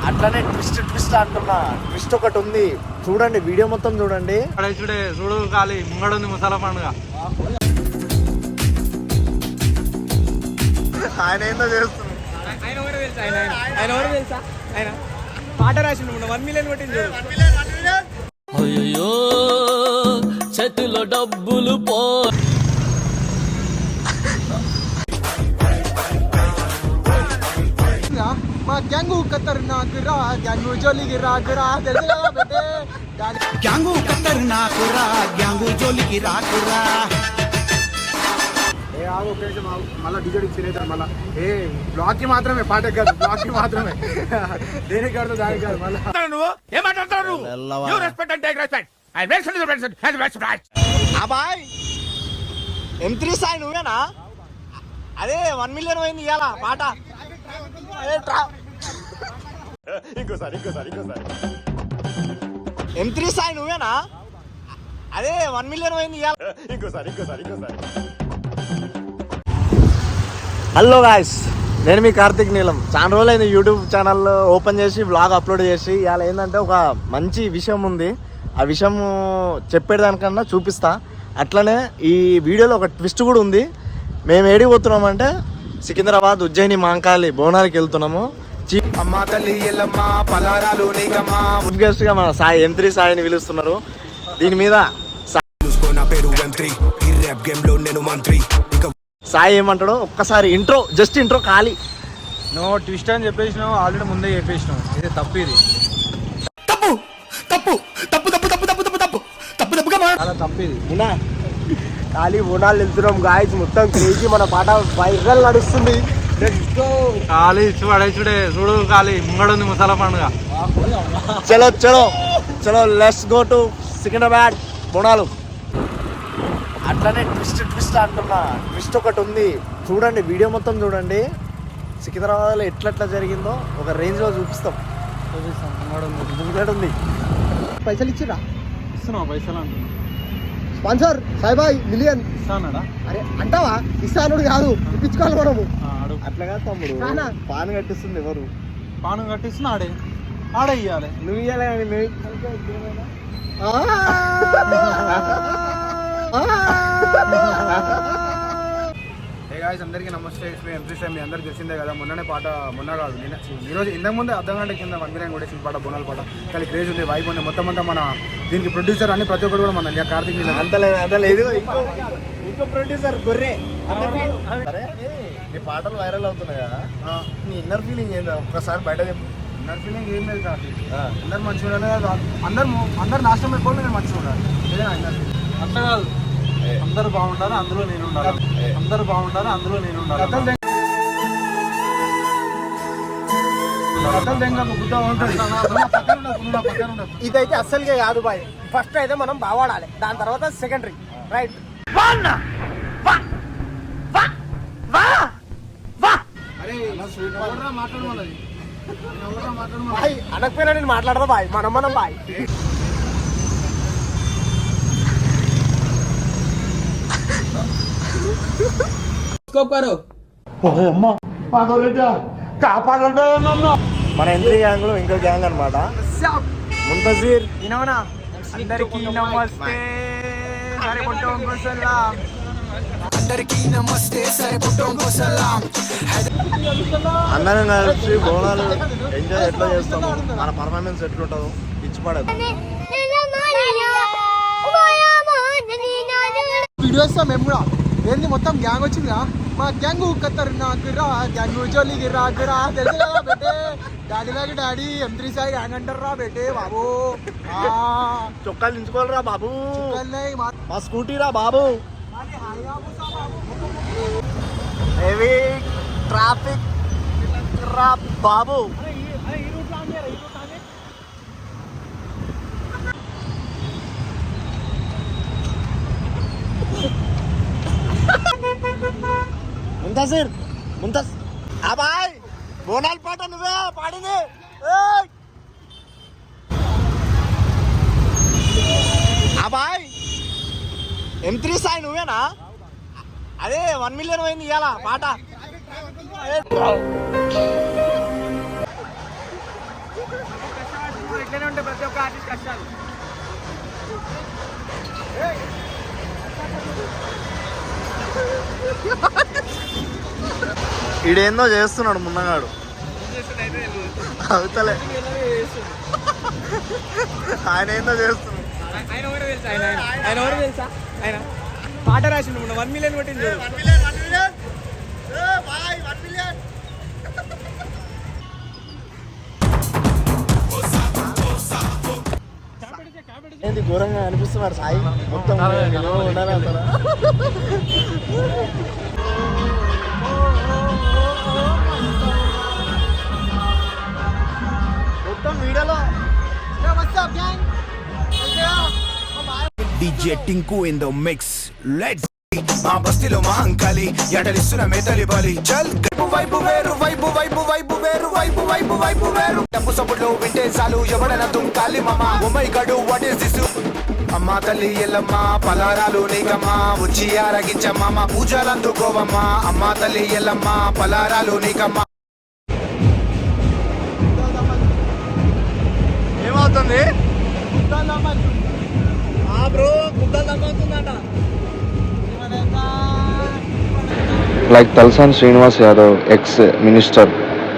అట్లానే twist twist అంటున్నా. Twist ఒకటి ఉంది, చూడండి వీడియో మొత్తం చూడండి. చూడు కాలి ముంగడుంది ముసలా పండుగ. ఆయన ఏందో చేస్తుంది. ఆయన పాట రాసిండు 1 మిలియన్ కొట్టింది. అయ్యో చేతిలో డబ్బులు పో. మా గ్యాంగు ఖతర్నాక్ రా, గ్యాంగు జోలికి రాకురా, తెలుసు కదా బేటే. గ్యాంగు ఖతర్నాక్ రా, గ్యాంగు జోలికి రాకురా. మళ్ళీ డిజైన్ ఇచ్చి మళ్ళీ బ్లాక్ కి మాత్రమే పాట కాదు, బ్లాక్ కి మాత్రమే. దేనికి కాదు దానికి కాదు. మళ్ళీ నువ్వు ఏం మాట్లాడతావు? అబ్బాయ్ M3 సాయి నువ్వేనా? అదే 1 మిలియన్ పోయింది ఇవాళ పాట. ఇంకోసారి M3 సాయి నువ్వేనా? అదే 1 మిలియన్ పోయింది ఇవాళ. ఇంకోసారి హలో గాయ్స్, నేను మీ కార్తిక్ నీలం. చాలా రోజులైంది యూట్యూబ్ ఛానల్ ఓపెన్ చేసి వ్లాగ్ అప్లోడ్ చేసి. ఇవాళ ఏంటంటే ఒక మంచి విషయం ఉంది. ఆ విషయం చెప్పేదానికన్నా చూపిస్తా. అట్లనే ఈ వీడియోలో ఒక ట్విస్ట్ కూడా ఉంది. మేము ఏడికి పోతున్నామంటే సికింద్రాబాద్, ఉజ్జయిని, మాంకాళి బోనాలకి వెళ్తున్నాము. చీఫ్ గెస్ట్ గా మన సాయి M3 సాయిని పిలుస్తున్నారు. దీని మీద సాయి ఏమంటాడో ఒక్కసారి జస్ట్ ఇంట్రో ఖాళీ. నో ట్విస్ట్ అని చెప్పేసినావు, ఆల్రెడీ ముందే చెప్పేసినావు. ఇది తప్పు, ఇది తప్పు తప్పు తప్పు తప్పు తప్పు తప్పు తప్పు తప్పు తప్పు తప్పుగా చాలా తప్పు. ఇది ఉన్నా ఖాళీ బోనాలు వెళ్తున్నాం గాయస్. మొత్తం క్రేజీ, మన పాట వైరల్ నడుస్తుంది. ఖాళీ చూడే చూడు ఖాళీ ముంగడుంది ముసలా పండుగ. చలో చలో చలో let's go to Secunderabad Bonalu. అట్లానే ట్విస్ట్ ట్విస్ట్ అంటున్నా. ట్విస్ట్ ఒకటి ఉంది, చూడండి వీడియో మొత్తం చూడండి. సికింద్రాబాద్లో ఎట్లా జరిగిందో ఒక రేంజ్లో చూపిస్తాం. ఉంది. పైసలు ఇచ్చిరా? ఇస్తున్నావు పైసలు అంటున్నా. స్పాన్సర్ సాయిబాయ్ మిలియన్ ఇస్తానడా? అరే అంటావా? ఇస్తానుడు కాదు, ఇప్పించుకోవాలి మనము. అట్లా కాదు తమ్ముడు, పాను కట్టిస్తుంది ఎవరు? పాను కట్టిస్తున్నా ఆడే ఇయ్యాలి. నువ్వు ఇయ్యాలి కానీ అందరికీ నమస్తే. M3 సాయి మీ అందరికి తెలిసిందే కదా. మొన్ననే పాట, మొన్న కాదు ఈరోజు ఇంతకుముందు అర్ధగంట కింద 1 మిలియన్ కూడా పాట బోనాల పాట. కానీ క్రేజ్ ఉంది, వైబ్ ఉంది మొత్తం అంతా. మన దీనికి ప్రొడ్యూసర్ అన్ని ప్రతి ఒక్కరు కూడా మన కార్తిక్ అంతలేదు. ఇంకో ప్రొడ్యూసర్ గొర్రె. నీ పాటలు వైరల్ అవుతున్నాయి కదా, నీ ఇన్నర్ ఫీలింగ్ ఏందా ఒక్కసారి బయట చెప్పు. ఇన్నర్ ఫీలింగ్ ఏం లేదు కార్తిక్. అందరు మంచిగా ఉండాలి, అందరు నాశనం అయిపోయి నేను మంచిగా ఉండాలి. అట్లా కాదు, అందరు బాగుండాలి, అందులో నేను ఉండాలి. అందరు బాగుండాలి, అందులో నేను ఉండాలి. ఇదైతే అస్సలుగా కాదు బాయ్. ఫస్ట్ అయితే మనం బావాడాలి, దాని తర్వాత సెకండరీ. రైట్? అనకపోయినా నేను మాట్లాడదా బాయ్, మనం బాయ్. మన M3 గ్యాంగ్ లో ఇంకో గ్యాంగ్ అనమాట, ముంతజీర్. అందరికీ నమస్తే, అందరం కలిసి బోనాలు ఎంజాయ్ ఎట్లా చేస్తాము, మన పర్ఫార్మెన్స్ ఎట్లుంటుందో ఇచ్చి పడదు. వీడియో ఇస్తాం మేము కూడా. ఏంది మొత్తం గ్యాంగ్ వచ్చిందిగా. మా గ్యాంగు ఖతర్నాక్ రా, గ్యాంగు జోలికి రాకురా, తెలుసు కదా బేటే. డాడీ M3 సాయి గ్యాంగ్ అంటారు రా బేటే బాబు. చొక్కాలు దించుకోవాలరా బాబు, మా స్కూటీ రా బాబు. హెవీ ట్రాఫిక్ రా బాబు. ముంతజ్ అబ్బాయ్, బోనాల పాట నువ్వే పాడింది. అబ్బాయ్ M3 సాయి నువ్వేనా? అదే 1 మిలియన్ పోయింది ఇవాళ పాట. ఇట్లనే ఉంటాయి ప్రతి ఒక్క ఆర్టిస్ట్ కష్టాలు. ఈడేందో చేస్తున్నాడు మున్నగాడు అవుతలే ఆయన ఏందో చేస్తున్నాడు. ఆయన ఎవరు తెలుసా? ఆయన ఎవరు తెలుసా? ఆయన పాట రాసిండు 1 million కొట్టింది. ఏంది ఘోరంగా అనిపిస్తున్నారు సాయి మొత్తం ఉండాలి అంటారా? మొత్తం వీడియోలో DJ Tinku in the mix. Let's మా బస్తీలో మా అంకాలి ఎడలిస్తున్న మేతలి బలి చల్ వైపు వేరు వైపు వైపు వైపు వేరు వైపు వైపు వైపు వేరు డబ్బు సప్పుడులో వింటే చాలు ఎవడన దుంకాలి మామ oh my god what is this అమ్మా తల్లి ఎల్లమ్మ పలారాలు నీకమ్మా వచ్చి ఆరగించమ్మ పూజలందుకోవమ్మా అమ్మా తల్లి ఎల్లమ్మ పలారాలు నీకమ్మా. ఏమవుతుంది బ్రో గుడ్డలు అమ్ముతుందంట. Like Talasani Srinivas Yadav ex minister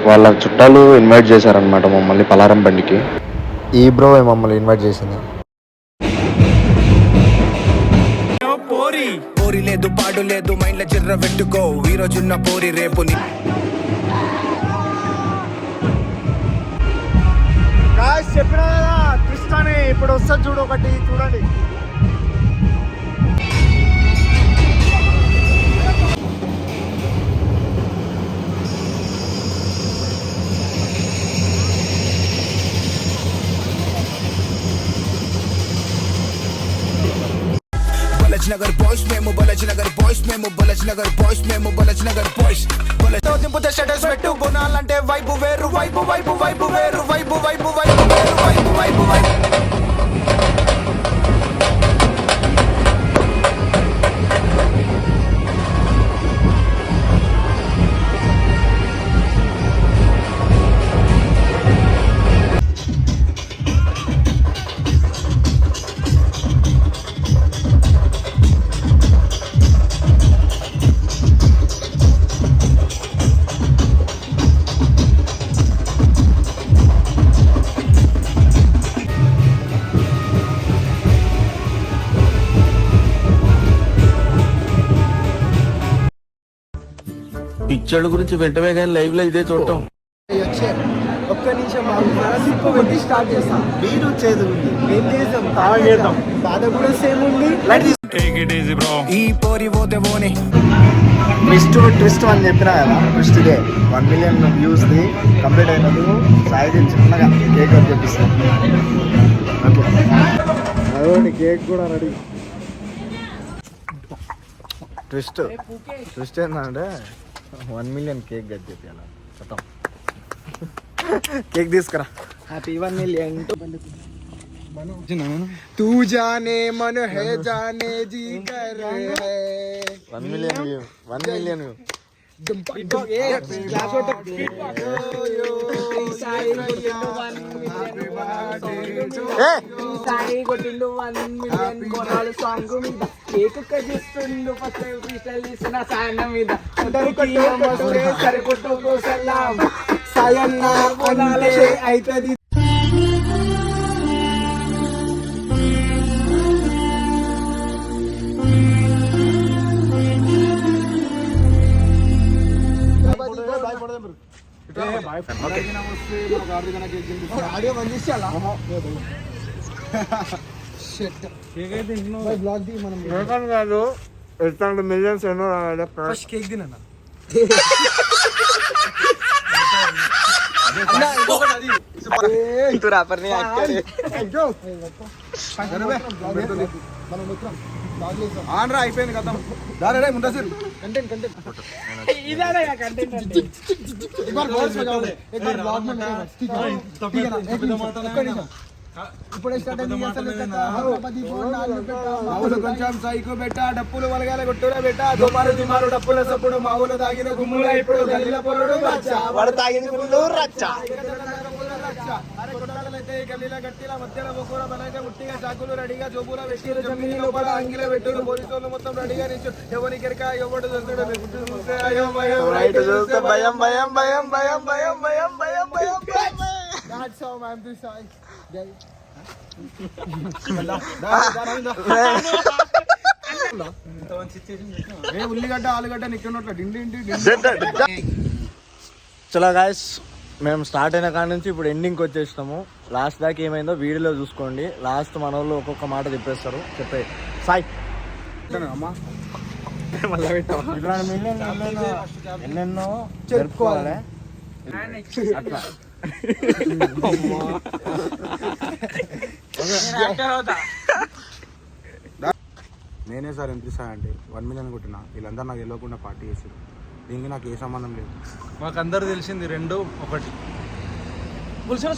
వాళ్ళ చుట్టాలు ఇన్వైట్ చేశారనమాట మమ్మల్ని పలారం బండికి. ఈ బ్రో మమ్మల్ని ఇన్వైట్ చేసింది. పోరి లేదు పాడు లేదు మైండ్ల చిర్ర పెట్టుకో ఈ రోజున్న పోరి రేపు చెప్పిన కదా ట్విస్ట్ అని ఇప్పుడు వస్తుంది చూడు ఒకటి చూడండి. నగర్ బాయ్స్ మేము బలజ్ నగర్ బాయ్స్ మేము బలజ్ నగర్ బాయ్స్ మేము బలజ్ నగర్ బాయ్స్ దింపుతే స్టేటస్ పెట్టు గుణాలంటే వైపు వేరు వైపు వైపు వైపు వేరు వైపు వైపు వైపు వేరు వైపు వైపు వైపు పిచ్చోళ్ళ గురించి వెంటనే కానీ లైవ్ లో ఇదే చూడటం. ఒక్క నిమిషం పెట్టి స్టార్ట్ చేస్తాం. మీరు చేదు ఏం చేద్దాం? చేద్దాం. బాధ కూడా సేమ్ ఉంది. ఈ పోరి పోతే పోని ట్విస్ట్ అని చెప్పినా కదా. ట్విస్ట్ ఇదే 1 million వ్యూస్ ది కంప్లీట్ అయినందుకు సాయి చిన్నగా కేక్ అని చెప్పిస్తాం. అదే కేక్ కూడా రెడీ. ట్విస్ట్ ఏంటంటే 1 million కేక్ గది చెప్పాను మొత్తం. కేక్ తీసుకురా. Happy 1 million. तू जाने मन है जाने जी कर है 1 million view 1 million view. కొట్టిండు 1 million కొనాలి సాంగ్ మీద కేక్ కజిస్తుండు ఫస్ట్ ఫ్రీస్టైల్ ఇస్తున్న సాయన మీద సరికొట్టు కోసల్లాం సాయన్న కొనాలి అయితది. ఆడియో బంద్ చేసేయాలా? కాదు ఎట్లాంటి మిలియన్స్ ఎన్నో కేక్ తిన ఆన్రా అయిపోయింది కదా. దారే ముందసిర్ కంటెంట్ ఇదారా కంటెంట్ అంటే एक बार बोल सो जाओ एक बार ब्लॉग में मेरे ठीक है ఇప్పుడు స్టార్ట్ అయింది అసలు పది ఫోన్ నాలుగు పెట్టా మావులు కొంచెం సైకో బెట్టా డప్పులు వలగాల కొట్టురా బెట్టా దోమారు దిమారు డప్పుల సప్పుడు మావులు తాగిన గుమ్ముల ఇప్పుడు గల్లీల పొరడు రచ్చ వాడు తాగిన గుమ్ములు రచ్చ అయితే గల్లీల గట్టిల మధ్యన బొక్కూర బలంగా ముట్టిగా చాకులు రెడీగా జోబుల వెట్టిరు జమ్మిని లోపల అంగిల వెట్టురు పోలీసులు మొత్తం రెడీగా నిల్చు ఎవరి కెరక ఎవడు దొరుకుతాడు గుట్టు చూస్తే అయ్యో భయం రైట్ చూస్తే భయం భయం భయం భయం భయం భయం భయం భయం భయం. That's how I'm this side. ఉల్లిగడ్డ ఆలుగడ్డ నిక్కున్నట్లు డిండి చలో గాయస్, మేము స్టార్ట్ అయిన కాడ నుంచి ఇప్పుడు ఎండింగ్కి వచ్చేసినాము. లాస్ట్ దాకా ఏమైందో వీడియోలో చూసుకోండి. లాస్ట్ మన వాళ్ళు ఒక్కొక్క మాట చెప్పేస్తారు. చెప్పే సాయి అమ్మా ఎన్నెన్నో జరుపుకోవాలి అట్లా. నేనే సార్ ఎంత ఇస్తానంటే 1 మిలియన్ కొట్టినా వీళ్ళందరూ నాకు తెలియకుండా పార్టీ చేసారు. దీనికి నాకు ఏ సంబంధం లేదు. మాకు అందరు తెలిసింది 2 1 పులిసలు